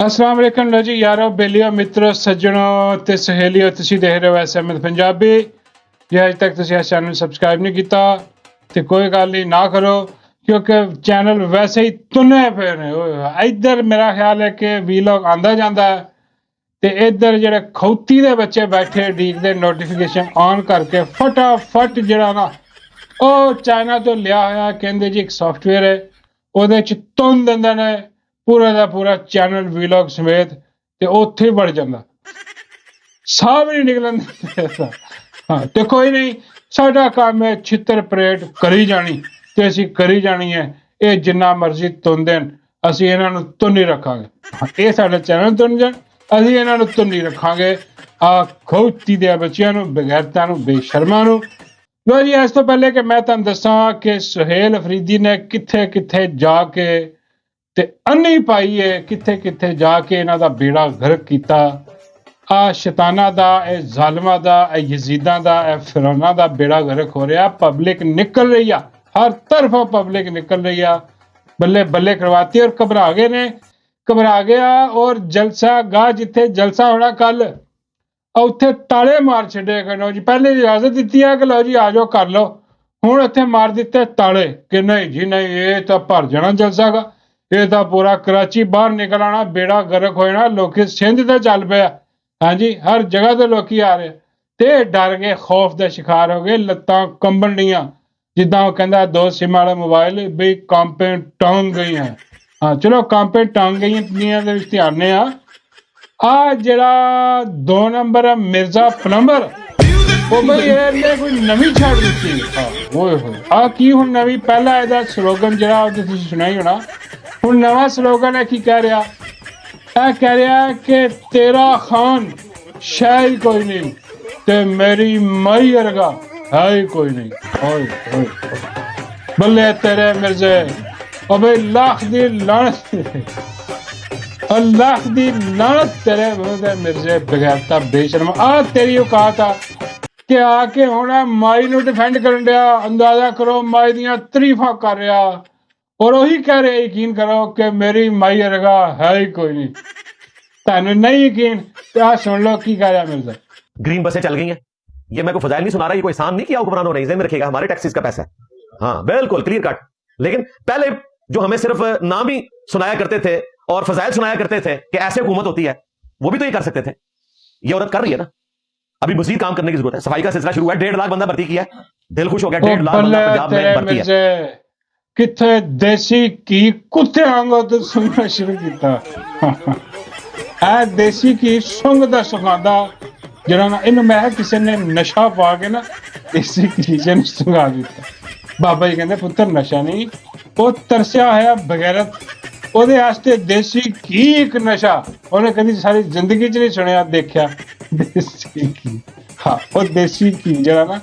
अस्सलाम वालेकुम लो जी यारो बेलियो मित्रों सज्जनों ते सहेलियों तुसी देख रहे हो एस अहमद पंजाबी जे अज तक तुसी इस चैनल सब्सक्राइब नहीं किया तो कोई गल नहीं ना करो क्योंकि चैनल वैसे ही तुने पे ने इधर मेरा ख्याल है कि वीलॉग आंदा जांदा है ते इधर जेड़े खौती दे बच्चे बैठे डीकदे नोटिफिकेशन ऑन करके फटाफट जेड़ा ना ਉਹ ਚਾਈਨਾ ਤੋਂ ਲਿਆ ਹੋਇਆ ਕਹਿੰਦੇ ਜੀ ਇੱਕ ਸੌਫਟਵੇਅਰ ਹੈ ਉਹਦੇ ਚ ਤੁੰਨ ਦਿੰਦੇ ਨੇ ਪੂਰਾ ਦਾ ਪੂਰਾ ਚੈਨਲ ਵੀਲੌਗ ਸਮੇਤ ਤੇ ਉੱਥੇ ਵੜ ਜਾਂਦਾ ਸਾਹ ਵੀ ਨਹੀਂ ਨਿਕਲਣ ਦਿੰਦਾ ਹਾਂ ਤੇ ਕੋਈ ਨਹੀਂ ਸਾਡਾ ਕੰਮ ਹੈ ਛਿੱਤਰ ਪਰੇਡ ਕਰੀ ਜਾਣੀ ਤੇ ਅਸੀਂ ਕਰੀ ਜਾਣੀ ਹੈ ਇਹ ਜਿੰਨਾ ਮਰਜ਼ੀ ਤੁੰਨ ਦੇਣ ਅਸੀਂ ਇਹਨਾਂ ਨੂੰ ਤੁੰਨੀ ਰੱਖਾਂਗੇ ਇਹ ਸਾਡਾ ਚੈਨਲ ਤੁੰਨ ਜਾਣ ਅਸੀਂ ਇਹਨਾਂ ਨੂੰ ਤੁੰਨੀ ਰੱਖਾਂਗੇ ਆ ਖੌਤੀ ਦੇ ਬੱਚਿਆਂ ਨੂੰ ਬਗੈਰਤਾਂ ਨੂੰ ਬੇਸ਼ਰਮਾਂ ਨੂੰ ਲੋ ਜੀ ਇਸ ਤੋਂ ਪਹਿਲੇ ਕਿ ਮੈਂ ਤੁਹਾਨੂੰ ਦੱਸਾਂ ਕਿ ਸੁਹੇਲ ਅਫਰੀਦੀ ਨੇ ਕਿੱਥੇ ਕਿੱਥੇ ਜਾ ਕੇ ਤੇ ਅੰਨੀ ਪਾਈ ਹੈ ਕਿੱਥੇ ਕਿੱਥੇ ਜਾ ਕੇ ਇਹਨਾਂ ਦਾ ਬੇੜਾ ਗਰਕ ਕੀਤਾ ਆ ਸ਼ੈਤਾਨਾਂ ਦਾ ਇਹ ਜ਼ਾਲਮਾਂ ਦਾ ਇਹ ਯਜ਼ੀਦਾਂ ਦਾ ਇਹ ਫਿਰੌਨਾਂ ਦਾ ਬੇੜਾ ਗਰਕ ਹੋ ਰਿਹਾ ਪਬਲਿਕ ਨਿਕਲ ਰਹੀ ਆ ਹਰ ਤਰਫੋਂ ਪਬਲਿਕ ਨਿਕਲ ਰਹੀ ਆ ਬੱਲੇ ਬੱਲੇ ਕਰਵਾਤੀ ਔਰ ਘਬਰਾ ਗਿਆ ਔਰ ਜਲਸਾ ਗਾ ਜਿੱਥੇ ਜਲਸਾ ਹੋਣਾ ਕੱਲ ਉੱਥੇ ਤਾਲੇ ਮਾਰ ਛੱਡੇ ਕਹਿੰਦੇ ਜੀ ਪਹਿਲੇ ਇਜਾਜ਼ਤ ਦਿੱਤੀ ਹੈ ਕਿ ਲਓ ਜੀ ਆ ਜਾਓ ਕਰ ਲਓ ਹੁਣ ਉੱਥੇ ਮਾਰ ਦਿੱਤੇ ਤਾਲੇ ਕਿ ਨਹੀਂ ਜੀ ਨਹੀਂ ਇਹ ਤਾਂ ਭਰ ਜਾਣਾ ਜਲਸਾਗਾ ਇਹ ਤਾਂ ਪੂਰਾ ਕਰਾਚੀ ਬਾਹਰ ਨਿਕਲ ਆਣਾ ਬੇੜਾ ਗਰਕ ਹੋ ਜਾਣਾ ਲੋਕੀ ਸਿੰਧ ਤੇ ਚੱਲ ਪਿਆ ਹਾਂਜੀ ਹਰ ਜਗ੍ਹਾ ਤੇ ਲੋਕੀ ਆ ਰਹੇ ਤੇ ਡਰ ਗਏ ਖੌਫ ਦਾ ਸ਼ਿਕਾਰ ਹੋ ਗਏ ਲੱਤਾਂ ਕੰਬਣ ਡੀਆਂ ਜਿੱਦਾਂ ਉਹ ਕਹਿੰਦਾ ਦੋ ਸਿਮ ਵਾਲਾ ਮੋਬਾਈਲ ਵੀ ਕਾਂਪੇ ਟੰਗ ਗਈਆਂ ਹਾਂ ਚਲੋ ਕਾਂਪੇ ਟੰਗ ਗਈਆਂ ਦੇ ਵਿੱਚ ਧਿਆਨ ਆ ਆ ਜਿਹੜਾ 2 ਨੰਬਰ ਹੈ ਮਿਰਜ਼ਾ ਪਲੰਬਰ ਉਹ ਬਈ ਇਹਨੇ ਕੋਈ ਨਵੀਂ ਛੱਡ ਦਿੱਤੀ ਓਏ ਹੋਏ ਆ ਕੀ ਹੁਣ ਨਵੀਂ ਪਹਿਲਾ ਇਹਦਾ ਸਲੋਗਨ ਜਿਹੜਾ ਉਹ ਤੁਸੀਂ ਸੁਣਾਈ ਹੋਣਾ ਹੁਣ ਨਵਾਂ ਸਲੋਗਨ ਹੈ ਕੀ ਕਹਿ ਰਿਹਾ ਇਹ ਕਹਿ ਰਿਹਾ ਕਿ ਤੇਰਾ ਖਾਨ ਸ਼ੈ ਹੀ ਕੋਈ ਨਹੀਂ ਤੇ ਮੇਰੀ ਮਾਈ ਵਰਗਾ ਹੈ ਹੀ ਕੋਈ ਨਹੀਂ ਓਏ ਓਏ ਬੱਲੇ ਤੇਰੇ ਮਿਰਜ਼ੇ ਉਹ ਬਈ ਲੱਖ ਦੀ ਲਾਨਤ अल्लाह दी लानत तेरे मुंह मिर्जे बगैरता बेशर्म आ तेरी औकात आ कि आके होना माई नू डिफेंड करन दिया अंदाजा करो माई दियां तरीफा कर रहा और वही कह रहे यकीन करो कि मेरी माई वर्गा है ही कोई नहीं तेन नहीं यकीन आ सुन लो की कह रहा मिर्जा ग्रीन बसें चल गई हैं ये मैं को फजाइल नहीं सुना रहा ये कोई एहसान नहीं किया हुक्मरान हो रही में रखेगा हमारे टैक्सीज का पैसा है हाँ बिल्कुल क्लियर कट लेकिन पहले जो हमें सिर्फ नाम ही सुनाया करते थे और फजाइल सुनाया करते थे कि ऐसे हुकूमत होती है वो भी तो ये कर सकते थे ये औरत कर रही है ना अभी मजीद काम करने की जरूरत है सफाई का सिलसिला शुरू हुआ है 1.5 लाख बंदा भर्ती किया है दिल खुश हो गया 1.5 लाख बंदा पंजाब में भर्ती है किथे देसी की कुत्ते वांगू तो सुनना शुरू किया है देसी की सुंग दा सुखांदा जरा ना इन मैं किसी ने नशा पा के ना देसी की जन सुखा दिता बाबा जी कहते पुत्र नशा नहीं वो तरसिया है बगैरत ਉਹਦੇ ਵਾਸਤੇ ਦੇਸੀ ਘੀ ਇੱਕ ਨਸ਼ਾ ਉਹਨੇ ਕਦੀ ਸਾਰੀ ਜ਼ਿੰਦਗੀ 'ਚ ਨਹੀਂ ਸੁਣਿਆ ਦੇਖਿਆ ਦੇਸੀ ਘੀ ਹਾਂ ਉਹ ਦੇਸੀ ਘੀ ਜਿਹੜਾ ਨਾ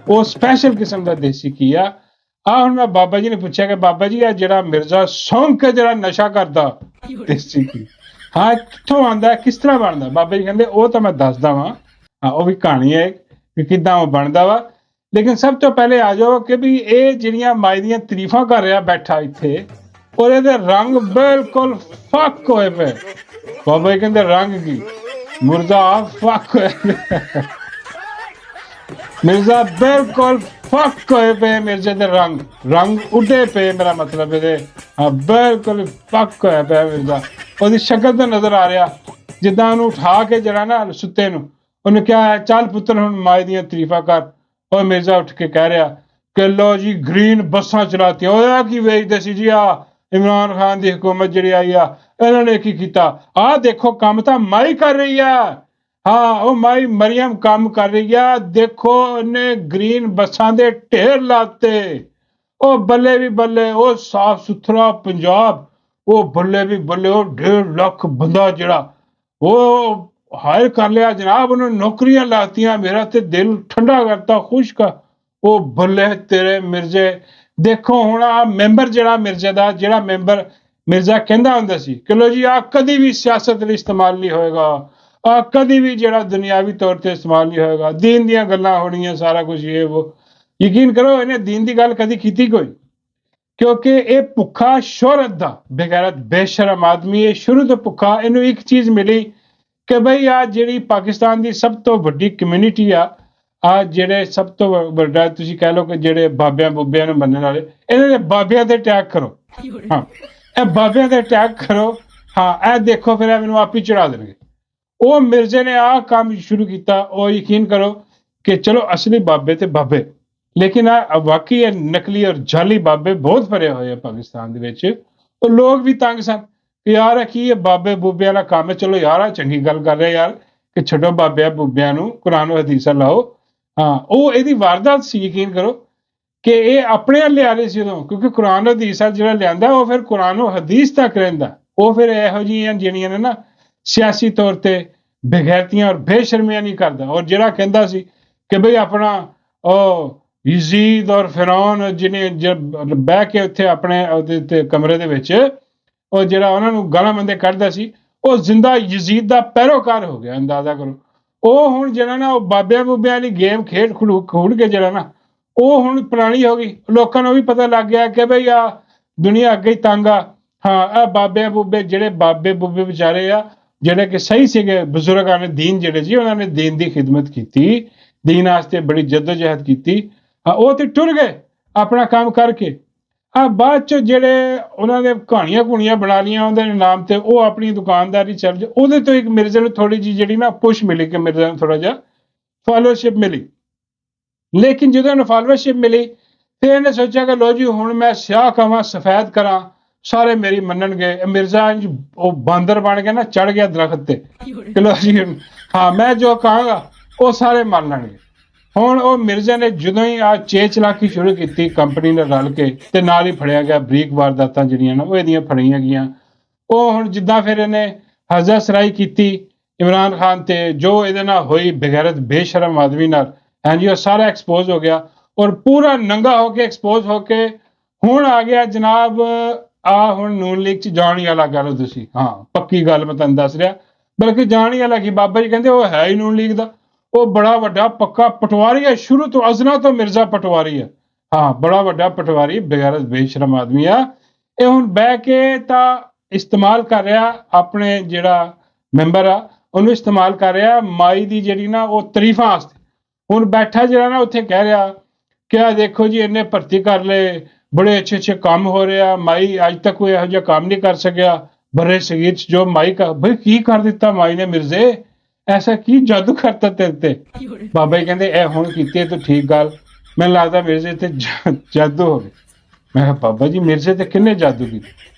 ਉਹ ਸਪੈਸ਼ਲ ਕਿਸਮ ਦਾ ਦੇਸੀ ਘੀ ਆ ਹੁਣ ਮੈਂ ਬਾਬਾ ਜੀ ਨੇ ਪੁੱਛਿਆ ਕਿ ਬਾਬਾ ਜੀ ਆ ਜਿਹੜਾ ਮਿਰਜ਼ਾ ਸੌਂਕ ਕੇ ਜਿਹੜਾ ਨਸ਼ਾ ਕਰਦਾ ਦੇਸੀ ਘੀ ਹਾਂ ਕਿੱਥੋਂ ਆਉਂਦਾ ਕਿਸ ਤਰ੍ਹਾਂ ਬਣਦਾ ਬਾਬਾ ਜੀ ਕਹਿੰਦੇ ਉਹ ਤਾਂ ਮੈਂ ਦੱਸਦਾ ਵਾਂ ਹਾਂ ਉਹ ਵੀ ਕਹਾਣੀ ਹੈ ਕਿ ਕਿੱਦਾਂ ਉਹ ਬਣਦਾ ਵਾ ਲੇਕਿਨ ਸਭ ਤੋਂ ਪਹਿਲੇ ਆ ਜਾਓ ਕਿ ਵੀ ਇਹ ਜਿਹੜੀਆਂ ਮਾਈ ਦੀਆਂ ਤਾਰੀਫਾਂ ਕਰ ਰਿਹਾ ਬੈਠਾ ਇੱਥੇ और ये रंग बिल्कुल फक होए पे बाबा कहते रंग की मुर्दा फक होए मिर्जा बिल्कुल फक होए पे मिर्जे दे रंग उड़े पे मेरा मतलब है हाँ बिल्कुल फक होए पे मिर्जा ओदी शक्ल तो नजर आ रहा जिद्दां ओनू उठा के जरा ना सुते नू ओने क्या है चल पुत्र हुण माई दियां तारीफां कर और मिर्जा उठ के कह रहा कि लो जी ग्रीन बसां चलाती ओए की वेचदे सी जी इमरान खान की हुकूमत जी आई इन्होंने की किया देखो काम तो माई कर रही है हाँ वो माई मरियम काम कर रही है देखो इन्हें ग्रीन बसां दे ढेर लाते ओ बल्ले भी बल्ले वो साफ सुथरा पंजाब वो बल्ले भी बल्ले वो 1.5 लाख बंदा जड़ा वो हायर कर लिया जनाब उन्होंने नौकरियां लातियां मेरा तो दिल ठंडा करता खुश का वो बल्ले तेरे मिर्जे देखो हुण आ मैंबर जिहड़ा मिर्जे दा जिहड़ा मैंबर मिर्जा कहंदा हुंदा सी कि लो जी आ कदी भी सियासत लई इस्तेमाल नहीं होएगा आ कदी भी जिहड़ा दुनियावी तौर ते इस्तेमाल नहीं होएगा दीन दियां गल्लां होणियां सारा कुछ ये वो यकीन करो इन्हें दीन दी गल कदी कीती कोई ਕਿਉਂਕਿ ਇਹ ਭੁੱਖਾ ਸ਼ੋਹਰਤ ਦਾ ਬੇਗੈਰਤ ਬੇਸ਼ਰਮ ਆਦਮੀ ਇਹ ਸ਼ੁਰੂ ਤੋਂ ਭੁੱਖਾ। ਇਹਨੂੰ ਇੱਕ ਚੀਜ਼ ਮਿਲੀ ਕਿ ਬਈ ਆ ਜਿਹੜੀ ਪਾਕਿਸਤਾਨ ਦੀ ਸਭ ਤੋਂ ਵੱਡੀ ਕਮਿਊਨਿਟੀ ਆ ਜਿਹੜੇ ਸਭ ਤੋਂ ਵੱਡਾ ਤੁਸੀਂ ਕਹਿ ਲਓ ਕਿ ਜਿਹੜੇ ਬਾਬਿਆਂ ਬੁੱਬਿਆਂ ਨੂੰ ਮੰਨਣ ਵਾਲੇ, ਇਹਨਾਂ ਦੇ ਬਾਬਿਆਂ ਤੇ ਅਟੈਕ ਕਰੋ। ਹਾਂ, ਇਹ ਬਾਬਿਆਂ ਤੇ ਅਟੈਕ ਕਰੋ। ਹਾਂ, ਇਹ ਦੇਖੋ ਫਿਰ ਇਹ ਮੈਨੂੰ ਆਪ ਹੀ ਚੜਾ ਦੇਣਗੇ। ਉਹ ਮਿਰਜ਼ੇ ਨੇ ਆਹ ਕੰਮ ਸ਼ੁਰੂ ਕੀਤਾ। ਉਹ ਯਕੀਨ ਕਰੋ ਕਿ ਚਲੋ ਅਸਲੀ ਬਾਬੇ ਤੇ ਬਾਬੇ, ਲੇਕਿਨ ਵਾਕਈ ਇਹ ਨਕਲੀ ਔਰ ਜਾਲੀ ਬਾਬੇ ਬਹੁਤ ਭਰੇ ਹੋਏ ਆ ਪਾਕਿਸਤਾਨ ਦੇ ਵਿੱਚ। ਉਹ ਲੋਕ ਵੀ ਤੰਗ ਸਨ ਕਿ ਯਾਰ ਕੀ ਇਹ ਬਾਬੇ ਬੂਬਿਆਂ ਦਾ ਕੰਮ ਹੈ। ਚਲੋ ਯਾਰ ਆ ਚੰਗੀ ਗੱਲ ਕਰ ਰਹੇ ਯਾਰ ਕਿ ਛੱਡੋ ਬਾਬਿਆਂ ਬੂਬਿਆਂ ਨੂੰ, ਕੁਰਾਨ ਹਦੀਸਾਂ ਲਾਓ। ਹਾਂ, ਉਹ ਇਹਦੀ ਵਾਰਦਾਤ ਸੀ। ਯਕੀਨ ਕਰੋ ਕਿ ਇਹ ਆਪਣੇ ਲਿਆ ਰਹੇ ਸੀ ਉਦੋਂ, ਕਿਉਂਕਿ ਕੁਰਾਨ ਹਦੀਸਾਂ ਜਿਹੜਾ ਲਿਆਂਦਾ ਉਹ ਫਿਰ ਕੁਰਾਨ ਹਦੀਸ ਤੱਕ ਰਹਿੰਦਾ। ਉਹ ਫਿਰ ਇਹੋ ਜਿਹੀਆਂ ਜਿਹੜੀਆਂ ਨੇ ਨਾ ਸਿਆਸੀ ਤੌਰ ਤੇ ਬੇਗੈਰਤੀਆਂ ਔਰ ਬੇਸ਼ਰਮੀਆਂ ਨਹੀਂ ਕਰਦਾ। ਔਰ ਜਿਹੜਾ ਕਹਿੰਦਾ ਸੀ ਕਿ ਬਈ ਆਪਣਾ ਉਹ ਯਜ਼ੀਦ ਔਰ ਫਿਰੌਨ ਜਿਹਨੇ ਬਹਿ ਕੇ ਉੱਥੇ ਆਪਣੇ ਉਹਦੇ ਕਮਰੇ ਦੇ ਵਿੱਚ ਉਹ ਜਿਹੜਾ ਉਹਨਾਂ ਨੂੰ ਗਾਲਾਂ ਮੰਦੇ ਕੱਢਦਾ ਸੀ, ਉਹ ਜ਼ਿੰਦਾ ਯਜ਼ੀਦ ਦਾ ਪੈਰੋਕਾਰ ਹੋ ਗਿਆ। ਅੰਦਾਜ਼ਾ ਕਰੋ। ਉਹ ਹੁਣ ਜਿਹੜਾ ਨਾ ਉਹ ਬਾਬਿਆਂ ਬੂਬਿਆਂ ਦੀ ਗੇਮ ਖੇਡ ਖੂਡ ਕੇ ਜਿਹੜਾ ਨਾ ਉਹ ਹੁਣ ਪੁਰਾਣੀ ਹੋ ਗਈ। ਲੋਕਾਂ ਨੂੰ ਵੀ ਪਤਾ ਲੱਗ ਗਿਆ ਕਿ ਬਈ ਆ ਦੁਨੀਆ ਅੱਗੇ ਹੀ ਤੰਗ ਆ। ਹਾਂ, ਇਹ ਬਾਬੇ ਬੂਬੇ ਜਿਹੜੇ ਬਾਬੇ ਬੂਬੇ ਵਿਚਾਰੇ ਆ ਜਿਹੜੇ ਕਿ ਸਹੀ ਸੀਗੇ ਬਜ਼ੁਰਗਾਂ ਨੇ ਦੀਨ ਜਿਹੜੇ ਸੀ, ਉਹਨਾਂ ਨੇ ਦੀਨ ਦੀ ਖਿਦਮਤ ਕੀਤੀ, ਦੀਨ ਵਾਸਤੇ ਬੜੀ ਜਦੋਜਹਿਦ ਕੀਤੀ। ਉਹ ਤੇ ਟੁਰ ਗਏ ਆਪਣਾ ਕੰਮ ਕਰਕੇ। ਬਾਅਦ ਚ ਜਿਹੜੇ ਉਹਨਾਂ ਦੇ ਕਹਾਣੀਆਂ ਘੁਣੀਆਂ ਬਣਾ ਲਈਆਂ ਉਹਦੇ ਨਾਮ ਤੇ, ਉਹ ਆਪਣੀ ਦੁਕਾਨਦਾਰੀ ਚੱਲ ਜਾ। ਉਹਦੇ ਤੋਂ ਇੱਕ ਮਿਰਜ਼ੇ ਨੂੰ ਥੋੜੀ ਜਿਹੀ ਜਿਹੜੀ ਨਾ ਪੁਸ਼ ਮਿਲੀ ਕਿ ਮਿਰਜ਼ੇ ਨੂੰ ਥੋੜਾ ਜਿਹਾ ਫਾਲੋਅਰਸ਼ਿਪ ਮਿਲੀ। ਲੇਕਿਨ ਜਦੋਂ ਇਹਨੂੰ ਫਾਲੋਅਰਸ਼ਿਪ ਮਿਲੀ ਤੇ ਇਹਨੇ ਸੋਚਿਆ ਕਿ ਲੋ ਜੀ ਹੁਣ ਮੈਂ ਸਿਆਹ ਕਵਾਂ ਸਫੈਦ ਕਰਾਂ, ਸਾਰੇ ਮੇਰੀ ਮੰਨਣਗੇ। ਮਿਰਜ਼ਾ ਉਹ ਬਾਂਦਰ ਬਣ ਕੇ ਨਾ ਚੜ ਗਿਆ ਦਰਖਤ ਤੇ ਕਿ ਲੋ ਜੀ ਹਾਂ ਮੈਂ ਜੋ ਕਹਾਂਗਾ ਉਹ ਸਾਰੇ ਮੰਨ ਲੈਣਗੇ। ਹੁਣ ਉਹ ਮਿਰਜ਼ਾ ਨੇ ਜਦੋਂ ਹੀ ਆ ਚਲਾਕੀ ਸ਼ੁਰੂ ਕੀਤੀ ਕੰਪਨੀ ਨਾਲ ਰਲ ਕੇ ਤੇ ਨਾਲ ਹੀ ਫੜਿਆ ਗਿਆ। ਬਰੀਕ ਵਾਰਦਾਤਾਂ ਜਿਹੜੀਆਂ ਨਾ ਉਹ ਇਹਦੀਆਂ ਫੜੀਆਂ ਗਈਆਂ। ਉਹ ਹੁਣ ਜਿੱਦਾਂ ਫਿਰ ਇਹਨੇ ਹਜ਼ਰ ਸਰਾਈ ਕੀਤੀ ਇਮਰਾਨ ਖਾਨ ਤੇ, ਜੋ ਇਹਦੇ ਨਾਲ ਹੋਈ ਬੇਗੈਰਤ ਬੇਸ਼ਰਮ ਆਦਮੀ ਨਾਲ, ਹਾਂਜੀ ਉਹ ਸਾਰਾ ਐਕਸਪੋਜ਼ ਹੋ ਗਿਆ ਔਰ ਪੂਰਾ ਨੰਗਾ ਹੋ ਕੇ ਐਕਸਪੋਜ਼ ਹੋ ਕੇ ਹੁਣ ਆ ਗਿਆ ਜਨਾਬ ਆ ਹੁਣ ਨੂਨ ਲੀਗ ਚ ਜਾਣ ਹੀ ਵਾਲਾ ਗੱਲ ਤੁਸੀਂ। ਹਾਂ, ਪੱਕੀ ਗੱਲ ਮੈਂ ਤੁਹਾਨੂੰ ਦੱਸ ਰਿਹਾ, ਬਲਕਿ ਜਾਣ ਹੀ ਵਾਲਾ ਕੀ ਬਾਬਾ ਜੀ ਕਹਿੰਦੇ ਉਹ ਹੈ ਹੀ ਨੂਨ ਲੀਗ ਦਾ। ਉਹ ਬੜਾ ਵੱਡਾ ਪੱਕਾ ਪਟਵਾਰੀ ਹੈ, ਸ਼ੁਰੂ ਤੋਂ ਅਜ਼ਨਾ ਤੋਂ ਮਿਰਜ਼ਾ ਪਟਵਾਰੀ ਹੈ। ਹਾਂ, ਬੜਾ ਵੱਡਾ ਪਟਵਾਰੀ ਬੇਗੈਰਤ ਬੇਸ਼ਰਮ ਆਦਮੀ ਆ। ਇਹ ਹੁਣ ਬਹਿ ਕੇ ਤਾਂ ਇਸਤੇਮਾਲ ਕਰ ਰਿਹਾ ਆਪਣੇ ਜਿਹੜਾ ਮੈਂਬਰ ਆ ਉਹਨੂੰ ਇਸਤੇਮਾਲ ਕਰ ਰਿਹਾ ਮਾਈ ਦੀ ਜਿਹੜੀ ਨਾ ਉਹ ਤਾਰੀਫਾਂ ਵਾਸਤੇ। ਹੁਣ ਬੈਠਾ ਜਿਹੜਾ ਨਾ ਉੱਥੇ ਕਹਿ ਰਿਹਾ ਕਿ ਆ ਦੇਖੋ ਜੀ ਇਹਨੇ ਭਰਤੀ ਕਰ ਲਏ, ਬੜੇ ਅੱਛੇ ਅੱਛੇ ਕੰਮ ਹੋ ਰਿਹਾ, ਮਾਈ ਅੱਜ ਤੱਕ ਕੋਈ ਇਹੋ ਜਿਹਾ ਕੰਮ ਨਹੀਂ ਕਰ ਸਕਿਆ ਬਰੇ ਸਗੀਰ ਚ ਜੋ ਮਾਈ का। भाई ਕੀ ਕਰ ਦਿੱਤਾ ਮਾਈ ਨੇ ਮਿਰਜ਼ੇ, ਐਸਾ ਕੀ ਜਾਦੂ ਕਰਤਾ ਤੇਰੇ ਤੇ। ਬਾਬਾ ਜੀ ਕਹਿੰਦੇ ਇਹ ਹੁਣ ਕੀਤੀ ਤਾਂ ਠੀਕ ਗੱਲ, ਮੈਨੂੰ ਲੱਗਦਾ ਮਿਰਜ਼ੇ ਤੇ ਜਾਦੂ ਹੋ ਗਿਆ। ਮੈਂ ਕਿਹਾ ਬਾਬਾ ਜੀ ਮਿਰਜ਼ੇ ਤੇ ਕਿੰਨੇ ਜਾਦੂ ਕੀਤਾ?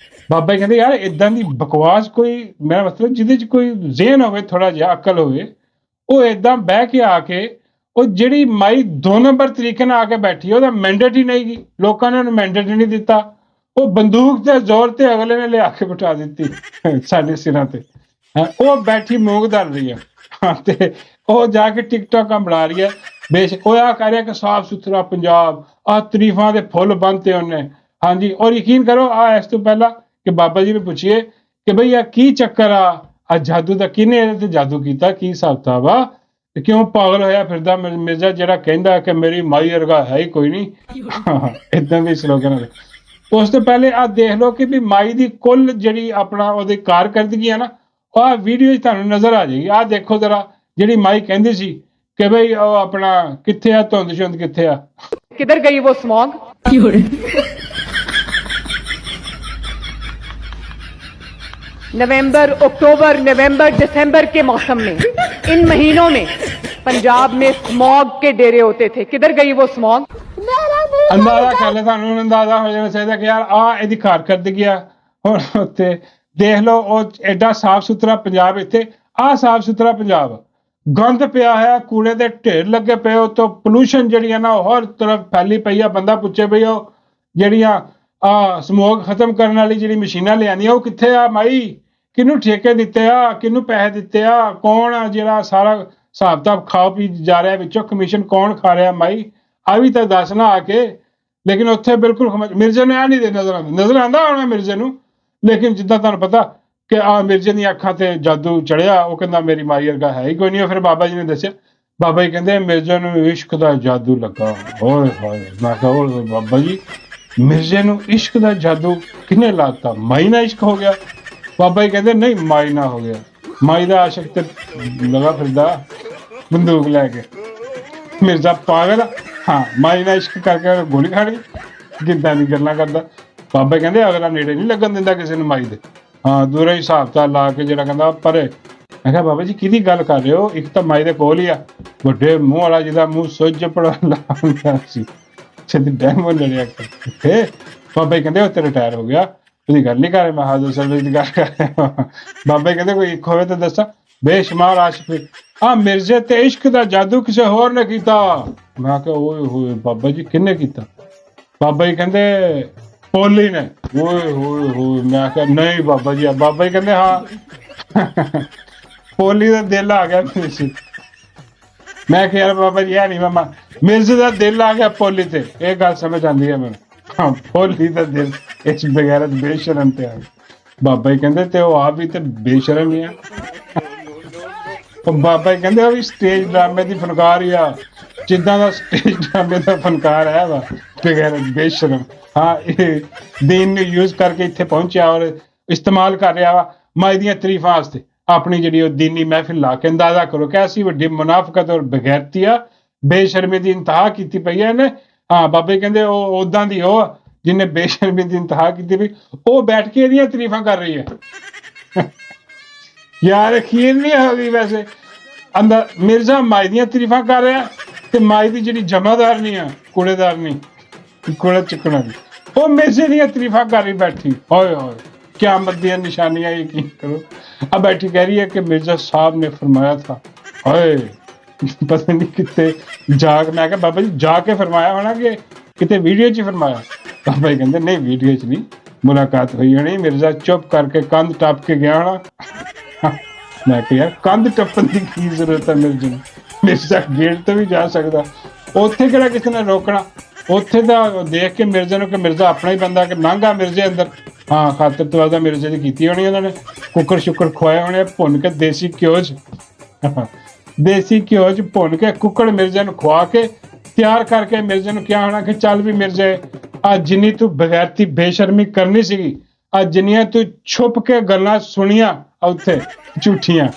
ਬਾਬਾ ਜੀ ਕਹਿੰਦੇ ਯਾਰ ਇਦਾਂ ਦੀ ਬਕਵਾਸ ਕੋਈ, ਮੇਰਾ ਮਤਲਬ ਜਿਹਦੇ ਚ ਕੋਈ ਜ਼ਿਹਨ ਹੋਵੇ, ਥੋੜਾ ਜਿਹਾ ਅਕਲ ਹੋਵੇ, ਉਹ ਇਦਾਂ ਬਹਿ ਕੇ ਆ ਕੇ ਉਹ ਜਿਹੜੀ ਮਾਈ 2 ਨੰਬਰ ਤਰੀਕੇ ਨਾਲ ਆ ਕੇ ਬੈਠੀ ਉਹਦਾ ਮੈਂਡੇਟ ਹੀ ਨਹੀਂ ਗਈ। ਲੋਕਾਂ ਨੇ ਉਹਨੂੰ ਮੈਂਡੇਟ ਨਹੀਂ ਦਿੱਤਾ। ਉਹ ਬੰਦੂਕ ਦੇ ਜ਼ੋਰ ਤੇ ਅਗਲੇ ਨੇ ਲਿਆ ਕੇ ਬਿਠਾ ਦਿੱਤੀ ਸਾਡੇ ਸਿਰਾਂ ਤੇ। ਉਹ ਬੈਠੀ ਮੂੰਗ ਧਰ ਰਹੀ ਆ ਤੇ ਉਹ ਜਾ ਕੇ ਟਿਕਟੋਕਾਂ ਬਣਾ ਰਹੀ ਹੈ। ਬੇਸ਼ੱਕ ਉਹ ਆ ਕਹਿ ਰਿਹਾ ਕਿ ਸਾਫ ਸੁਥਰਾ ਪੰਜਾਬ, ਆ ਤਾਰੀਫਾਂ ਦੇ ਫੁੱਲ ਬੰਨਤੇ ਉਹਨੇ। ਹਾਂਜੀ, ਔਰ ਯਕੀਨ ਕਰੋ ਇਸ ਤੋਂ ਪਹਿਲਾਂ ਕਿ ਬਾਬਾ ਜੀ ਨੂੰ ਪੁੱਛੀਏ ਕਿ ਬਈ ਆ ਕੀ ਚੱਕਰ ਆ ਜਾਦੂ ਦਾ, ਕਿਹਨੇ ਇਹਦੇ ਤੇ ਜਾਦੂ ਕੀਤਾ, ਕੀ ਹਿਸਾਬ ਕਿਤਾਬ ਆ, ਕਿਉਂ ਪਾਗਲ ਹੋਇਆ ਫਿਰਦਾ ਮਿਰਜ਼ਾ ਜਿਹੜਾ ਕਹਿੰਦਾ ਕਿ ਮੇਰੀ ਮਾਈ ਵਰਗਾ ਹੈ ਹੀ ਕੋਈ ਨਹੀਂ। ਇਦਾਂ ਦੇ ਸਲੋਗਨ ਨੇ। ਉਸ ਤੋਂ ਪਹਿਲੇ ਆ ਦੇਖ ਲਓ ਕਿ ਵੀ ਮਾਈ ਦੀ ਕੁੱਲ ਜਿਹੜੀ ਆਪਣਾ ਉਹਦੀ ਕਾਰਕਰਦਗੀ ਆ ਨਾ, ਆਹ ਵੀਡੀਓ 'ਚ ਤੁਹਾਨੂੰ ਨਜ਼ਰ ਆ ਜਾਏਗੀ। ਆਹ ਦੇਖੋ ਜ਼ਰਾ, ਜਿਹੜੀ ਮਾਈ ਕਹਿੰਦੀ ਸੀ ਕਿ ਬਈ ਉਹ ਆਪਣਾ ਕਿੱਥੇ ਆ ਧੁੰਦ ਸ਼ੁੰਦ ਕਿੱਥੇ ਆ, किधर गई वो स्मॉग? नवंबर, अक्टूबर, नवंबर, दिसंबर के मौसम में, इन महीनों में पंजाब में स्मॉग के डेरे होते थे। किधर गई वो स्मॉग? ਅੰਦਾਜ਼ਾ ਕਰ ਲੈ, ਤੁਹਾਨੂੰ ਅੰਦਾਜ਼ਾ ਹੋ ਜਾਣਾ ਚਾਹੀਦਾ ਕਿ ਯਾਰ ਆਹ ਇਹਦੀ ਕਾਰਕਰਦਗੀ ਆ। ਹੁਣ ਉੱਥੇ ਦੇਖ ਲਓ ਉਹ ਐਡਾ ਸਾਫ ਸੁਥਰਾ ਪੰਜਾਬ, ਇੱਥੇ ਆਹ ਸਾਫ ਸੁਥਰਾ ਪੰਜਾਬ, ਗੰਦ ਪਿਆ ਹੈ, ਕੂੜੇ ਦੇ ਢੇਰ ਲੱਗੇ ਪਏ, ਉੱਤੋਂ ਪੋਲੂਸ਼ਨ ਜਿਹੜੀ ਆ ਨਾ ਉਹ ਹਰ ਤਰਫ ਫੈਲੀ ਪਈ ਆ। ਬੰਦਾ ਪੁੱਛੇ ਬਈ ਉਹ ਜਿਹੜੀਆਂ ਸਮੋਗ ਖਤਮ ਕਰਨ ਵਾਲੀ ਜਿਹੜੀ ਮਸ਼ੀਨਾਂ ਲਿਆਂਦੀਆਂ ਉਹ ਕਿੱਥੇ ਆ ਮਾਈ? ਕਿਹਨੂੰ ਠੇਕੇ ਦਿੱਤੇ ਆ, ਕਿਹਨੂੰ ਪੈਸੇ ਦਿੱਤੇ ਆ, ਕੌਣ ਆ ਜਿਹੜਾ ਸਾਰਾ ਹਿਸਾਬ ਕਿਤਾਬ ਖਾ ਪੀ ਜਾ ਰਿਹਾ, ਵਿੱਚੋਂ ਕਮਿਸ਼ਨ ਕੌਣ ਖਾ ਰਿਹਾ ਮਾਈ? ਆ ਵੀ ਤਾਂ ਦੱਸ ਨਾ ਆ ਕੇ। ਲੇਕਿਨ ਉੱਥੇ ਬਿਲਕੁਲ ਮਿਰਜ਼ੇ ਨੂੰ ਇਹ ਨਹੀਂ ਨਜ਼ਰ ਆਉਂਦਾ ਹੋਣਾ ਮਿਰਜ਼ੇ ਨੂੰ। ਲੇਕਿਨ ਜਿੱਦਾਂ ਤੁਹਾਨੂੰ ਪਤਾ ਕਿ ਮਿਰਜ਼ੇ ਦੀਆਂ ਅੱਖਾਂ ਤੇ ਜਾਦੂ ਚੜਿਆ, ਉਹ ਕਹਿੰਦਾ ਮੇਰੀ ਮਾਈ ਵਰਗਾ ਹੈ ਹੀ ਕੋਈ ਨਹੀਂ। ਫਿਰ ਬਾਬਾ ਜੀ ਨੇ ਦੱਸਿਆ, ਬਾਬਾ ਜੀ ਕਹਿੰਦੇ ਮਿਰਜ਼ੇ ਨੂੰ ਇਸ਼ਕ ਦਾ ਜਾਦੂ ਲੱਗਾ। ਹੋਏ ਹੋਏ, ਮੈਂ ਕਿਹਾ ਬਾਬਾ ਜੀ ਮਿਰਜ਼ੇ ਨੂੰ ਇਸ਼ਕ ਦਾ ਜਾਦੂ ਕਿਹਨੇ ਲਾਤਾ? ਮਾਈ ਨਾਲ ਇਸ਼ਕ ਹੋ ਗਿਆ? ਬਾਬਾ ਜੀ ਕਹਿੰਦੇ ਨਹੀਂ, ਮਾਈ ਨਾਲ ਹੋ ਗਿਆ। ਮਾਈ ਦਾ ਆਸ਼ਿਕ ਤੇ ਲਗਾ ਫਿਰਦਾ ਬੰਦੂਕ ਲੈ ਕੇ। ਮਿਰਜ਼ਾ ਪਾਗਲ ਆ? ਹਾਂ, ਮਾਈ ਨਾਲ ਇਸ਼ਕ ਕਰਕੇ ਗੋਲੀ ਖਾਣੀ, ਕਿੱਦਾਂ ਦੀ ਗੱਲਾਂ ਕਰਦਾ। ਬਾਬਾ ਕਹਿੰਦੇ ਅਗਲਾ ਨੇੜੇ ਨਹੀਂ ਲੱਗਣ ਦਿੰਦਾ ਕਿਸੇ ਨੂੰ ਮਾਈ ਦੇ। ਹਾਂ, ਦੂਰੋਂ ਹੀ ਹਿਸਾਬ ਤਾਂ ਲਾ ਕੇ ਜਿਹੜਾ ਕਹਿੰਦਾ ਪਰੇ। ਮੈਂ ਕਿਹਾ ਬਾਬਾ ਜੀ ਕਿਹਦੀ ਗੱਲ ਕਰ ਰਹੇ ਹੋ? ਇੱਕ ਤਾਂ ਮਾਈ ਦੇ ਕੋਲ ਹੀ ਆ, ਵੱਡੇ ਮੂੰਹ ਵਾਲਾ ਜਿਹਦਾ ਮੂੰਹ ਸੁੱਜ ਪੜਾ ਲਾ ਸੀ, ਸਿੱਧੀ ਡੈਮੋ ਲੜਿਆ ਕਰਕੇ। ਬਾਬਾ ਜੀ ਕਹਿੰਦੇ ਉਹ ਤੇ ਰਿਟਾਇਰ ਹੋ ਗਿਆ, ਉਹਦੀ ਗੱਲ ਨਹੀਂ ਕਰ ਰਹੇ। ਮੈਂ ਹਾਜ਼ਰ ਸਰਵਿਸ ਦੀ ਗੱਲ ਕਰ ਰਿਹਾ। ਬਾਬਾ ਜੀ ਕਹਿੰਦੇ ਕੋਈ ਇੱਕ ਹੋਵੇ ਤਾਂ ਦੱਸਾਂ। ਬੇਸ਼ੁਮਾਰ ਆਸ਼ਿਕ ਆ ਮਿਰਜ਼ੇ ਤੇ ਇਸ਼ਕ ਦਾ ਜਾਦੂ ਕਿਸੇ ਹੋਰ ਨੇ ਕੀਤਾ। ਮੈਂ ਕਿਹਾ ਓਏ ਹੋਏ ਬਾਬਾ ਜੀ ਕਿਹਨੇ ਕੀਤਾ? ਬਾਬਾ ਜੀ ਕਹਿੰਦੇ ਪੋਲੀ ਨੇ। ਓਏ ਹੋਏ ਹੋਏ। ਮੈਂ ਕਿਹਾ ਨਹੀਂ ਬਾਬਾ ਜੀ। ਬਾਬਾ ਜੀ ਕਹਿੰਦੇ ਹਾਂ ਪੋਲੀ ਦਾ ਦਿਲ ਆ ਗਿਆ ਮਿਰਜ਼ੇ। ਮੈਂ ਕਿਹਾ ਯਾਰ ਬਾਬਾ ਜੀ ਇਹ ਨਹੀਂ ਮਾਮਾ, ਮਿਰਜ਼ੇ ਦਾ ਦਿਲ ਆ ਗਿਆ ਪੋਲੀ ਤੇ, ਇਹ ਗੱਲ ਸਮਝ ਆਉਂਦੀ ਹੈ ਮੈਨੂੰ। ਹਾਂ, ਪੋਲੀ ਦਾ ਦਿਲ ਇਸ ਬਗੈਰਤ ਬੇਸ਼ਰਮ ਤੇ ਆ ਗਿਆ। ਬਾਬਾ ਜੀ ਕਹਿੰਦੇ ਤੇ ਉਹ ਆਪ ਵੀ ਤੇ ਬੇਸ਼ਰਮ ਹੀ ਆ। ਉਹ ਬਾਬਾ ਜੀ ਕਹਿੰਦੇ ਉਹ ਵੀ ਸਟੇਜ ਡਰਾਮੇ ਦੀ ਫਨਕਾਰ ਹੀ ਆ, ਜਿੱਦਾਂ ਦਾ ਸਟੇਜ ਡਰਾਮੇ ਦਾ ਫਨਕਾਰ ਹੈ ਵਾ ਬਗੈਰਤ ਬੇਸ਼ਰਮ। ਹਾਂ, ਇਹ ਦੀਨ ਨੂੰ ਯੂਜ਼ ਕਰਕੇ ਇੱਥੇ ਪਹੁੰਚਿਆ ਔਰ ਇਸਤੇਮਾਲ ਕਰ ਰਿਹਾ ਵਾ ਮਾਈ ਦੀਆਂ ਤਾਰੀਫਾਂ ਵਾਸਤੇ। ਆਪਣੀ ਜਿਹੜੀ ਉਹ ਦੀਨੀ ਮਹਿਫਿਲ ਲਾ ਕੇ ਅੰਦਾਜ਼ਾ ਕਰੋ ਕੈਸੀ ਵੱਡੀ ਮੁਨਾਫਕਤ ਔਰ ਬਗੈਰਤੀ ਆ, ਬੇਸ਼ਰਮੀ ਦੀ ਇੰਤਹਾ ਕੀਤੀ ਪਈ ਹੈ ਇਹਨੇ। ਹਾਂ, ਬਾਬੇ ਕਹਿੰਦੇ ਉਹ ਉਦਾਂ ਦੀ ਉਹ ਜਿਹਨੇ ਬੇਸ਼ਰਮੀ ਦੀ ਇੰਤਹਾ ਕੀਤੀ ਪਈ, ਉਹ ਬੈਠ ਕੇ ਇਹਦੀਆਂ ਤਾਰੀਫਾਂ ਕਰ ਰਹੀ ਹੈ। ਯਾਰ ਅਖੀਰ ਨਹੀਂ ਹੋ ਗਈ ਵੈਸੇ। ਅੰਦਰ ਮਿਰਜ਼ਾ ਮਾਈ ਦੀਆਂ ਤਾਰੀਫਾਂ ਕਰ ਰਿਹਾ ਤੇ ਮਾਈ ਦੀ ਜਿਹੜੀ ਜਮਾਦਾਰ ਨਹੀਂ ਆ, ਕੂੜੇਦਾਰ ਨਹੀਂ, ਕੂੜਾ ਚੁੱਕਣਾ ਨਹੀਂ, ਉਹ ਮਿਰਜ਼ੇ ਦੀਆਂ ਤਾਰੀਫਾਂ ਕਰ ਰਹੀ ਬੈਠੀ। ਹੋਏ ਹੋਏ क़यामत ਦੀਆਂ ਨਿਸ਼ਾਨੀਆਂ ਯਕੀਨ ਕਰੋ। अब बैठी कह रही है कि मिर्जा साहब ने फरमाया था। हाय पता नहीं कितने जाग, मैं क्या बाबा जी जाके फरमाया होना कि कितने वीडियो च फरमाया? बाबा जी कहते नहीं वीडियो च नहीं, मुलाकात हुई होनी, मिर्जा चुप करके कंध टप के गया होना। मैं क्या यार कंध टप्पन की की जरूरत है मिर्जे ਨੂੰ? मिर्जा गेट तो भी जा सकता, ਉੱਥੇ ਕਿਹੜਾ ਕਿਸੇ ਨੇ ਰੋਕਣਾ? ਉੱਥੇ ਤਾਂ ਦੇਖ ਕੇ ਮਿਰਜ਼ੇ ਨੂੰ ਕਿ ਮਿਰਜ਼ਾ ਆਪਣਾ ਹੀ ਬੰਦਾ ਕਿ ਲੰਘਾ ਮਿਰਜ਼ੇ ਅੰਦਰ। ਹਾਂ, ਖਾਤਰ ਤਵਾਜ਼ਾ ਮਿਰਜ਼ੇ ਦੀ ਕੀਤੀ ਹੋਣੀ ਉਹਨਾਂ ਨੇ, ਕੁੱਕਰ ਸ਼ੁੱਕਰ ਖਵਾਏ ਹੋਣੇ ਭੁੰਨ ਕੇ ਦੇਸੀ ਘਿਓ 'ਚ। ਦੇਸੀ ਘਿਓ 'ਚ ਭੁੰਨ ਕੇ ਕੁੱਕੜ ਮਿਰਜ਼ੇ ਨੂੰ ਖਵਾ ਕੇ ਤਿਆਰ ਕਰਕੇ ਮਿਰਜ਼ੇ ਨੂੰ ਕਿਹਾ ਹੋਣਾ ਕਿ ਚੱਲ ਵੀ ਮਿਰਜ਼ੇ, ਆ ਜਿੰਨੀ ਤੂੰ ਬਗੈਰਤੀ ਬੇਸ਼ਰਮੀ ਕਰਨੀ ਸੀਗੀ, ਆ ਜਿੰਨੀਆਂ ਤੂੰ ਛੁਪ ਕੇ ਗੱਲਾਂ ਸੁਣੀਆਂ ਉੱਥੇ ਝੂਠੀਆਂ,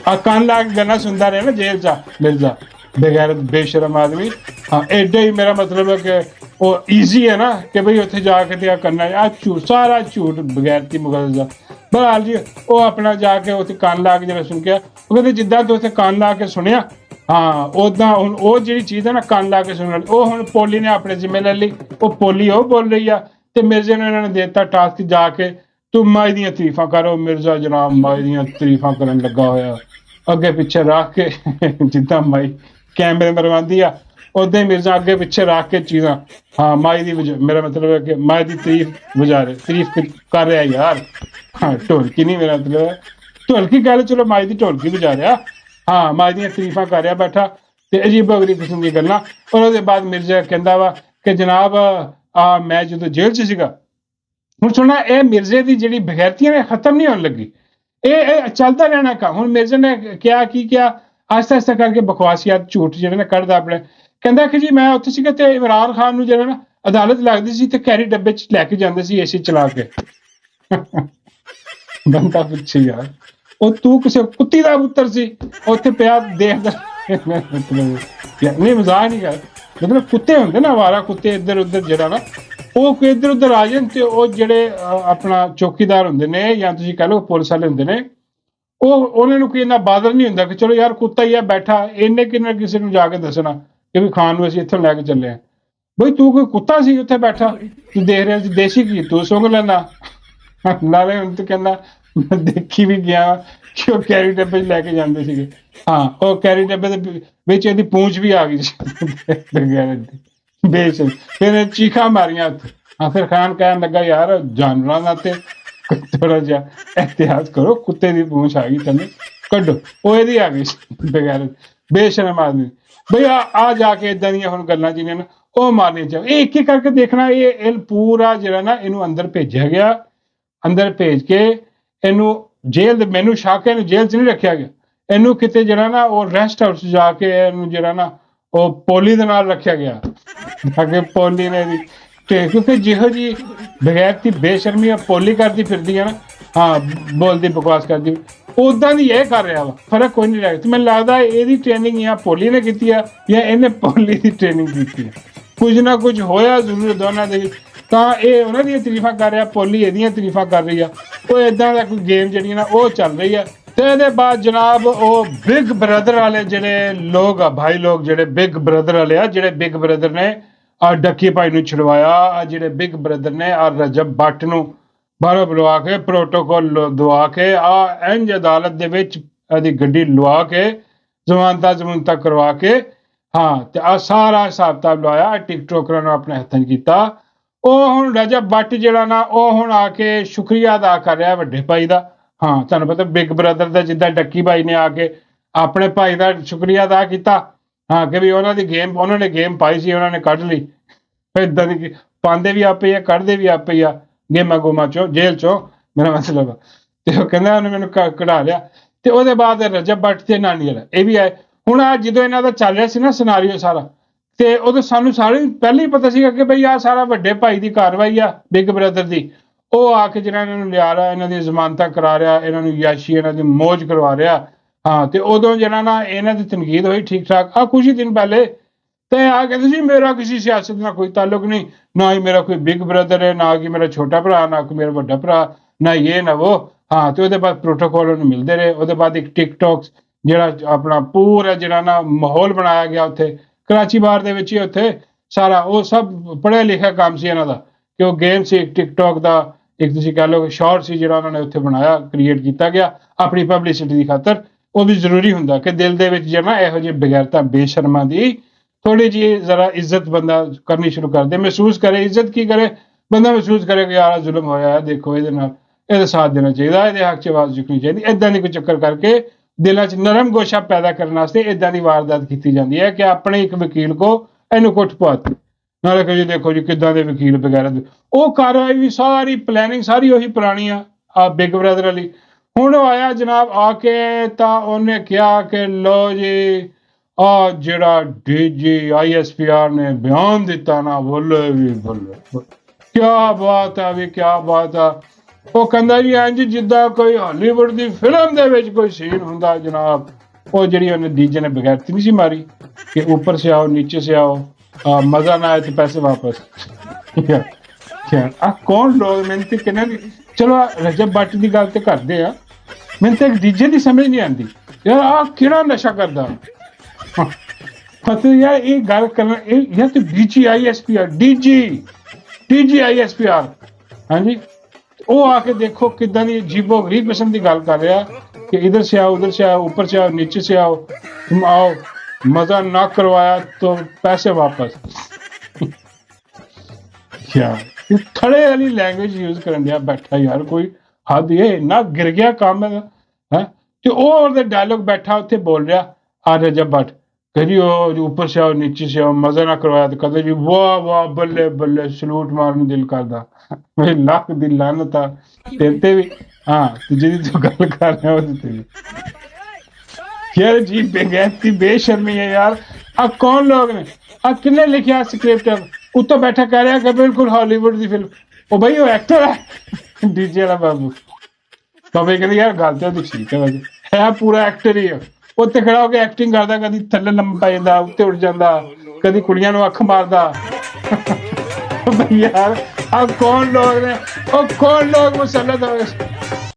ਆ ਕੰਨ ਲਾ ਕੇ ਗੱਲਾਂ ਸੁਣਦਾ ਰਿਹਾ ਨਾ ਜੇਲ੍ਹ 'ਚ ਮਿਰਜ਼ਾ ਬਗੈਰਤ ਬੇਸ਼ਰਮ ਆਦਮੀ। हाँ, एडे ही मेरा मतलब है कि वो ईजी है ना कि भाई उत्थे जाके तो करना है झूठ, सारा झूठ बगैरती मुगल। बहरहाल जी वो अपना जाके उत्थे कान ला के जो सुन के वो कहते जिद्दां तो उत्थे कान ला के सुनिया, हाँ उदां हुण वो जिहड़ी चीज़ है ना कान ला के सुनने वाली, वो हुण पोली ने अपने जिम्मे ले ली। वो पोली वो बोल रही है ते मिर्जे ने इन्होंने देता टास्क जाके तू माई दियां तरीफां करो। मिर्जा जनाब माई दियां तरीफां करन लगा होया अगे पिछे रख के जिद्दां माई कैमरे मरवांदी आ उदा ही मिर्जा अगे पिछे रख के चीज़ां। हाँ, माई दी मेरा मतलब है कि माई दी तारीफ बजा रहे, तारीफ कर रहा यार। हाँ, ढोलकी नहीं, मेरा मतलब है ढोलकी कह लो, चलो माई दी ढोलकी बजा रहा। हाँ, माई दी तारीफां कर रहा बैठा ते अजीबो गरीब किस्म दी गल्लां। और उसदे बाद मिर्जा कहंदा वा कि जनाब मैं जदों जेल च सीगा, हुण सुणना ये मिर्जे दी जिहड़ी बगैरतियां ने खत्म नहीं होण लगी, ये चलदा रहना का। हुण मिर्जे ने क्या की क्या आहिस्ता आहिस्ता करके बकवासियात झूठ जिहड़े ने कढदा अपने। ਕਹਿੰਦਾ ਕਿ ਜੀ ਮੈਂ ਉੱਥੇ ਸੀਗਾ ਤੇ ਇਮਰਾਨ ਖਾਨ ਨੂੰ ਜਿਹੜਾ ਨਾ ਅਦਾਲਤ ਲੱਗਦੀ ਸੀ ਤੇ ਕੈਰੀ ਡੱਬੇ 'ਚ ਲੈ ਕੇ ਜਾਂਦੇ ਸੀ ਏਸੀ ਚਲਾ ਕੇ। ਬੰਦਾ ਪੁੱਛੇ ਯਾਰ ਉਹ ਤੂੰ ਕਿਸੇ ਕੁੱਤੀ ਦਾ ਪੁੱਤਰ ਸੀ ਉੱਥੇ ਪਿਆ ਦੇਖਦਾ? ਮਤਲਬ ਯਾਰ ਨਹੀਂ ਮਜ਼ਾਕ ਨਹੀਂ ਕਰ, ਮਤਲਬ ਕੁੱਤੇ ਹੁੰਦੇ ਨਾ ਅਵਾਰਾ ਕੁੱਤੇ ਇੱਧਰ ਉੱਧਰ ਜਿਹੜਾ ਨਾ ਉਹ ਇੱਧਰ ਉੱਧਰ ਆ ਜਾਣ ਤੇ ਉਹ ਜਿਹੜੇ ਆਪਣਾ ਚੌਕੀਦਾਰ ਹੁੰਦੇ ਨੇ ਜਾਂ ਤੁਸੀਂ ਕਹਿ ਲਓ ਪੁਲਿਸ ਵਾਲੇ ਹੁੰਦੇ ਨੇ, ਉਹ ਉਹਨਾਂ ਨੂੰ ਕੋਈ ਇੰਨਾ ਬਾਦਰ ਨਹੀਂ ਹੁੰਦਾ ਕਿ ਚਲੋ ਯਾਰ ਕੁੱਤਾ ਹੀ ਆ ਬੈਠਾ, ਇਹਨੇ ਕਿੰਨਾ ਕਿਸੇ ਨੂੰ ਜਾ ਕੇ ਦੱਸਣਾ ਕਿ ਵੀ ਖਾਨ ਨੂੰ ਅਸੀਂ ਇੱਥੋਂ ਲੈ ਕੇ ਚੱਲੇ ਹਾਂ। ਬਈ ਤੂੰ ਕੋਈ ਕੁੱਤਾ ਸੀ ਉੱਥੇ ਬੈਠਾ, ਤੂੰ ਦੇਖ ਰਿਹਾ ਸੀ ਦੇਸੀ ਕੀ ਤੂੰ ਸੁੰਘ ਲੈਂਦਾ। ਨਾਲੇ ਹੁਣ ਤੂੰ ਕਹਿੰਦਾ ਮੈਂ ਦੇਖੀ ਵੀ ਗਿਆ ਕਿ ਉਹ ਕੈਰੀ ਡੱਬੇ 'ਚ ਲੈ ਕੇ ਜਾਂਦੇ ਸੀਗੇ। ਹਾਂ, ਉਹ ਕੈਰੀ ਡੱਬੇ ਦੇ ਵਿੱਚ ਇਹਦੀ ਪੂੰਛ ਵੀ ਆ ਗਈ ਸੀ ਬੇਸ਼। ਫਿਰ ਚੀਖਾਂ ਮਾਰੀਆਂ ਉੱਥੇ। ਹਾਂ, ਫਿਰ ਖਾਨ ਕਹਿਣ ਲੱਗਾ ਯਾਰ ਜਾਨਵਰਾਂ ਦਾ ਤੇ ਥੋੜਾ ਜਿਹਾ ਇਹਤਿਆਤ ਕਰੋ, ਕੁੱਤੇ ਦੀ ਪੂੰਛ ਆ ਗਈ ਤੈਨੂੰ ਕੱਢੋ। ਉਹ ਇਹਦੀ ਆ ਗਈ ਬਗੈਰ ਬੇਸ਼ਰਮ ਆਦਮੀ। ਬਈ ਆ ਜਾ ਕੇ ਇਦਾਂ ਦੀਆਂ ਹੁਣ ਗੱਲਾਂ ਜਿਹਨੇ ਨਾ ਉਹ ਮਾਰਨੀਆਂ ਚਾਹੀਦੀਆਂ। ਇਹ ਇੱਕ ਇੱਕ ਕਰਕੇ ਦੇਖਣਾ, ਇਹ ਪੂਰਾ ਜਿਹੜਾ ਨਾ ਇਹਨੂੰ ਅੰਦਰ ਭੇਜਿਆ ਗਿਆ। ਅੰਦਰ ਭੇਜ ਕੇ ਇਹਨੂੰ ਜੇਲ੍ਹ, ਮੈਨੂੰ ਸ਼ੱਕ ਹੈ ਇਹਨੂੰ ਜੇਲ੍ਹ 'ਚ ਨਹੀਂ ਰੱਖਿਆ ਗਿਆ, ਇਹਨੂੰ ਕਿਤੇ ਜਿਹੜਾ ਨਾ ਉਹ ਰੈਸਟ ਹਾਊਸ ਜਾ ਕੇ ਇਹਨੂੰ ਜਿਹੜਾ ਨਾ ਉਹ ਪੋਲੀ ਦੇ ਨਾਲ ਰੱਖਿਆ ਗਿਆ ਤਾਂ ਕਿ ਪੋਲੀ ਨੇ ਇਹਦੀ ਤੇ ਕਿਉਂਕਿ ਜਿਹੋ ਜੀ ਬਗੈਰਤੀ ਬੇਸ਼ਰਮੀ ਪੋਲੀ ਕਰਦੀ ਫਿਰਦੀ ਆ ਨਾ, ਹਾਂ ਬੋਲਦੀ ਬਕਵਾਸ ਕਰਦੀ, ਉਦਾਂ ਦੀ ਇਹ ਕਰ ਰਿਹਾ ਵਾ, ਫਰਕ ਕੋਈ ਨਹੀਂ ਲੱਗਦਾ। ਮੈਨੂੰ ਲੱਗਦਾ ਇਹਦੀ ਟ੍ਰੇਨਿੰਗ ਜਾਂ ਪੋਲੀ ਨੇ ਕੀਤੀ ਆ ਜਾਂ ਇਹਨੇ ਪੋਲੀ ਦੀ ਟ੍ਰੇਨਿੰਗ ਕੀਤੀ ਆ, ਕੁਝ ਨਾ ਕੁਝ ਹੋਇਆ ਜ਼ਰੂਰ ਦੋਨਾਂ ਦੇ ਵਿੱਚ। ਤਾਂ ਇਹ ਉਹਨਾਂ ਦੀਆਂ ਤਾਰੀਫਾਂ ਕਰ ਰਿਹਾ, ਪੋਲੀ ਇਹਦੀਆਂ ਤਾਰੀਫਾਂ ਕਰ ਰਹੀ ਆ। ਉਹ ਇਦਾਂ ਦਾ ਕੋਈ ਗੇਮ ਜਿਹੜੀ ਨਾ ਉਹ ਚੱਲ ਰਹੀ ਆ। ਤੇ ਇਹਦੇ ਬਾਅਦ ਜਨਾਬ ਉਹ ਬਿਗ ਬ੍ਰਦਰ ਵਾਲੇ ਜਿਹੜੇ ਲੋਕ ਆ, ਭਾਈ ਲੋਕ ਜਿਹੜੇ ਬਿਗ ਬ੍ਰਦਰ ਵਾਲੇ ਆ, ਜਿਹੜੇ ਬਿਗ ਬ੍ਰਦਰ ਨੇ ਆ ਡੱਕੀ ਭਾਈ ਨੂੰ ਛੁਡਵਾਇਆ, ਆ ਜਿਹੜੇ ਬਿਗ ਬ੍ਰਦਰ ਨੇ ਆ ਰਜਬ ਬੱਟ ਨੂੰ ਬਾਹਰੋਂ ਬੁਲਵਾ ਕੇ ਪ੍ਰੋਟੋਕਾਲ ਦਵਾ ਕੇ ਆ ਇੰਜ ਅਦਾਲਤ ਦੇ ਵਿੱਚ ਇਹਦੀ ਗੱਡੀ ਲਵਾ ਕੇ ਜ਼ਮਾਨਤਾਂ ਕਰਵਾ ਕੇ, ਹਾਂ ਤੇ ਆ ਸਾਰਾ ਹਿਸਾਬ ਕਿਤਾਬ ਲਵਾਇਆ, ਟਿਕਟੋਕਰਾਂ ਨੂੰ ਆਪਣੇ ਹੱਥਾਂ 'ਚ ਕੀਤਾ। ਉਹ ਹੁਣ ਰਜਬ ਬੱਟ ਜਿਹੜਾ ਨਾ ਉਹ ਹੁਣ ਆ ਕੇ ਸ਼ੁਕਰੀਆ ਅਦਾ ਕਰ ਰਿਹਾ ਵੱਡੇ ਭਾਈ ਦਾ। ਹਾਂ ਤੁਹਾਨੂੰ ਪਤਾ ਬਿਗ ਬ੍ਰਦਰ ਦਾ ਜਿੱਦਾਂ ਡੱਕੀ ਭਾਈ ਨੇ ਆ ਕੇ ਆਪਣੇ ਭਾਈ ਦਾ ਸ਼ੁਕਰੀਆ ਅਦਾ ਕੀਤਾ, ਹਾਂ ਕਿ ਵੀ ਉਹਨਾਂ ਦੀ ਗੇਮ, ਉਹਨਾਂ ਨੇ ਗੇਮ ਪਾਈ ਸੀ, ਉਹਨਾਂ ਨੇ ਕੱਢ ਲਈ। ਇਦਾਂ ਦੀ ਪਾਉਂਦੇ ਵੀ ਆਪੇ ਆ, ਕੱਢਦੇ ਵੀ ਆਪੇ ਹੀ ਆ ਗੇਮਾਂ ਗੋਮਾਂ ਚੋਂ, ਜੇਲ੍ਹ ਚੋਂ, ਮੇਰਾ ਮਤਲਬ। ਤੇ ਉਹ ਕਹਿੰਦਾ ਉਹਨੇ ਮੈਨੂੰ ਕਢਾ ਲਿਆ। ਤੇ ਉਹਦੇ ਬਾਅਦ ਰਜਬ ਬੱਟ ਤੇ ਨਾਨੀ ਵਾਲਾ ਇਹ ਵੀ ਆਏ। ਹੁਣ ਆ ਜਦੋਂ ਇਹਨਾਂ ਦਾ ਚੱਲ ਰਿਹਾ ਸੀ ਨਾ ਸਿਨਾਰੀਓ ਸਾਰਾ, ਤੇ ਉਦੋਂ ਸਾਨੂੰ ਸਾਰੇ ਪਹਿਲਾਂ ਹੀ ਪਤਾ ਸੀਗਾ ਕਿ ਬਈ ਆਹ ਸਾਰਾ ਵੱਡੇ ਭਾਈ ਦੀ ਕਾਰਵਾਈ ਆ ਬਿਗ ਬ੍ਰਦਰ ਦੀ। ਉਹ ਆ ਕੇ ਜਿਹੜਾ ਇਹਨਾਂ ਨੂੰ ਲਿਆ ਰਿਹਾ, ਇਹਨਾਂ ਦੀ ਜ਼ਮਾਨਤਾਂ ਕਰਾ ਰਿਹਾ, ਇਹਨਾਂ ਨੂੰ ਯਾਸ਼ੀ, ਇਹਨਾਂ ਦੀ ਮੌਜ ਕਰਵਾ ਰਿਹਾ। ਹਾਂ ਤੇ ਉਦੋਂ ਜਿਹੜਾ ਨਾ ਇਹਨਾਂ ਦੀ ਤਨਕੀਦ ਹੋਈ ਠੀਕ ਠਾਕ ਆ ਕੁਝ ਹੀ ਦਿਨ ਪਹਿਲੇ, ਤੇ ਆ ਕਹਿੰਦੇ ਸੀ ਮੇਰਾ ਕਿਸੇ ਸਿਆਸਤ ਨਾਲ ਕੋਈ ਤਾਲੁਕ ਨਹੀਂ, ਨਾ ਹੀ ਮੇਰਾ ਕੋਈ ਬਿਗ ਬ੍ਰਦਰ ਹੈ, ਨਾ ਕਿ ਮੇਰਾ ਛੋਟਾ ਭਰਾ, ਨਾ ਕੋਈ ਮੇਰਾ ਵੱਡਾ ਭਰਾ, ਨਾ ਇਹ ਨਾ ਉਹ। ਹਾਂ ਤੇ ਉਹਦੇ ਬਾਅਦ ਪ੍ਰੋਟੋਕੋਲ ਉਹਨੂੰ ਮਿਲਦੇ ਰਹੇ। ਉਹਦੇ ਬਾਅਦ ਇੱਕ ਟਿਕਟੋਕ ਜਿਹੜਾ ਆਪਣਾ ਪੂਰਾ ਜਿਹੜਾ ਨਾ ਮਾਹੌਲ ਬਣਾਇਆ ਗਿਆ ਉੱਥੇ ਕਰਾਚੀ ਬਾਰ ਦੇ ਵਿੱਚ ਹੀ, ਉੱਥੇ ਸਾਰਾ ਉਹ ਸਭ ਪੜ੍ਹਿਆ ਲਿਖਿਆ ਕੰਮ ਸੀ ਇਹਨਾਂ ਦਾ, ਕਿ ਉਹ ਗੇਮ ਸੀ ਟਿਕਟੋਕ ਦਾ, ਇੱਕ ਤੁਸੀਂ ਕਹਿ ਲਓ ਸ਼ਾਰਟ ਸੀ ਜਿਹੜਾ ਉਹਨਾਂ ਨੇ ਉੱਥੇ ਬਣਾਇਆ, ਕ੍ਰੀਏਟ ਕੀਤਾ ਗਿਆ ਆਪਣੀ ਪਬਲਿਸਿਟੀ ਦੀ ਖਾਤਰ। ਉਹ ਵੀ ਜ਼ਰੂਰੀ ਹੁੰਦਾ ਕਿ ਦਿਲ ਦੇ ਵਿੱਚ ਜਿਹੜਾ ਇਹੋ ਜਿਹੇ ਬਗੈਰਤਾ ਬੇਸ਼ਰਮਾਂ ਦੀ ਥੋੜੀ ਜਿਹੀ ਜ਼ਰਾ ਇੱਜ਼ਤ ਬੰਦਾ ਕਰਨੀ ਸ਼ੁਰੂ ਕਰ ਦੇ, ਮਹਿਸੂਸ ਕਰੇ। ਇੱਜ਼ਤ ਕੀ ਕਰੇ ਬੰਦਾ, ਮਹਿਸੂਸ ਕਰੇ ਕਿ ਯਾਰ ਜ਼ੁਲਮ ਹੋਇਆ ਹੈ, ਦੇਖੋ ਇਹਦੇ ਨਾਲ ਇਹਦਾ ਸਾਥ ਦੇਣਾ ਚਾਹੀਦਾ, ਇਹਦੇ ਹੱਕ 'ਚ ਆਵਾਜ਼ ਚੁੱਕਣੀ ਚਾਹੀਦੀ। ਇਦਾਂ ਦੀ ਕੋਈ ਚੱਕਰ ਕਰਕੇ ਦਿਲਾਂ 'ਚ ਨਰਮ ਗੋਸ਼ਾ ਪੈਦਾ ਕਰਨ ਵਾਸਤੇ ਇਦਾਂ ਦੀ ਵਾਰਦਾਤ ਕੀਤੀ ਜਾਂਦੀ ਹੈ ਕਿ ਆਪਣੇ ਇੱਕ ਵਕੀਲ ਕੋ ਇਹਨੂੰ ਕੁੱਟ ਪਵਾਤੀ, ਨਾਲੇ ਕਿ ਜੀ ਦੇਖੋ ਜੀ ਕਿੱਦਾਂ ਦੇ ਵਕੀਲ ਵਗੈਰਾ। ਉਹ ਕਾਰਵਾਈ ਵੀ ਸਾਰੀ ਪਲੈਨਿੰਗ ਸਾਰੀ ਉਹੀ ਪੁਰਾਣੀ ਆ ਬਿਗ ਬ੍ਰਦਰ ਵਾਲੀ। ਹੁਣ ਉਹ ਆਇਆ ਜਨਾਬ ਆ ਕੇ ਤਾਂ ਉਹਨੇ ਕਿਹਾ ਕਿ ਲੋ ਜੀ ਆ ਜਿਹੜਾ DG ISPR ਨੇ ਬਿਆਨ ਦਿੱਤਾ ਨਾ, ਬੋਲੇ ਵੀ ਬੋਲੇ ਕਿਆ ਬਾਤ ਆ ਵੀ ਕਿਆ ਬਾਤ ਆ। ਉਹ ਕਹਿੰਦਾ ਜੀ ਇੰਝ ਜਿੱਦਾਂ ਕੋਈ ਹਾਲੀਵੁੱਡ ਦੀ ਫਿਲਮ ਦੇ ਵਿੱਚ ਕੋਈ ਸੀਨ ਹੁੰਦਾ ਜਨਾਬ। ਉਹ ਜਿਹੜੀ ਉਹਨੇ DJ ਨੇ ਬਗੈਰਤੀ ਨਹੀਂ ਸੀ ਮਾਰੀ ਕਿ ਉੱਪਰ ਸੇ ਆਓ ਨੀਚੇ ਸੇ ਆਓ, ਮਜ਼ਾ ਨਾ ਆਏ तो पैसे वापस। ਆ ਕੌਣ ਲੋਕ ਮੈਨੂੰ ਤੇ ਕਿਹਨਾਂ ਦੀ, ਚਲੋ ਰਜਬ ਬੱਟ ਦੀ ਗੱਲ ਤੇ ਕਰਦੇ ਆ, ਮੈਨੂੰ ਤਾਂ DJ ਦੀ ਸਮਝ ਨਹੀਂ ਆਉਂਦੀ ਯਾਰ ਆ ਕਿਹੜਾ ਨਸ਼ਾ ਕਰਦਾ। ਪਤਾ ਯਾਰ ਇਹ ਗੱਲ ਕਰਨਾ ਇਹ ਯਾਰ ਤੇ DG ISPR ਹਾਂਜੀ। ਉਹ ਆ ਕੇ ਦੇਖੋ ਕਿੱਦਾਂ ਦੀ ਅਜੀਬੋ ਗਰੀਬ ਕਿਸਮ ਦੀ ਗੱਲ ਕਰ ਰਿਹਾ कि इधर से आओ उधर से आओ ऊपर से आओ नीचे से आओ, तुम आओ, मजा ना करवाया तो पैसे वापस। क्या खड़े वाली लैंग्वेज यूज करन दिया बैठा यार, कोई हद ये ना गिर गया काम है तो वो डायलॉग बैठा उत्थे बोल रहा आ रजब बट कभी ऊपर से आओ नीचे से आओ मजा ना करवाया तो कहते जी वाह वाह बल्ले बल्ले सलूट मारने दिल करदा। मेरी लाख दी लानत आ तेरे भी हाँ तुझे तो गल कर रहा हो यार जी बेगैरती बेशर्मी है यार। अब कौन लोग ने अब किन्ने लिखा स्क्रिप्ट उत्तो बैठा कह रहा कि बिल्कुल हॉलीवुड की फिल्म ओ भाई वो एक्टर है डीजे वाला बाबू बाबे कहते यार गल तो ठीक है वैसे है पूरा एक्टर ही है। उत्ते खड़ा होकर एक्टिंग करता कभी थल्ले लंबा पै जाता उत्ते उड़ जाता कभी कुड़ियां नूं अख मारदा। यार अब कौन लोग ने कौन लोग मुसलत हो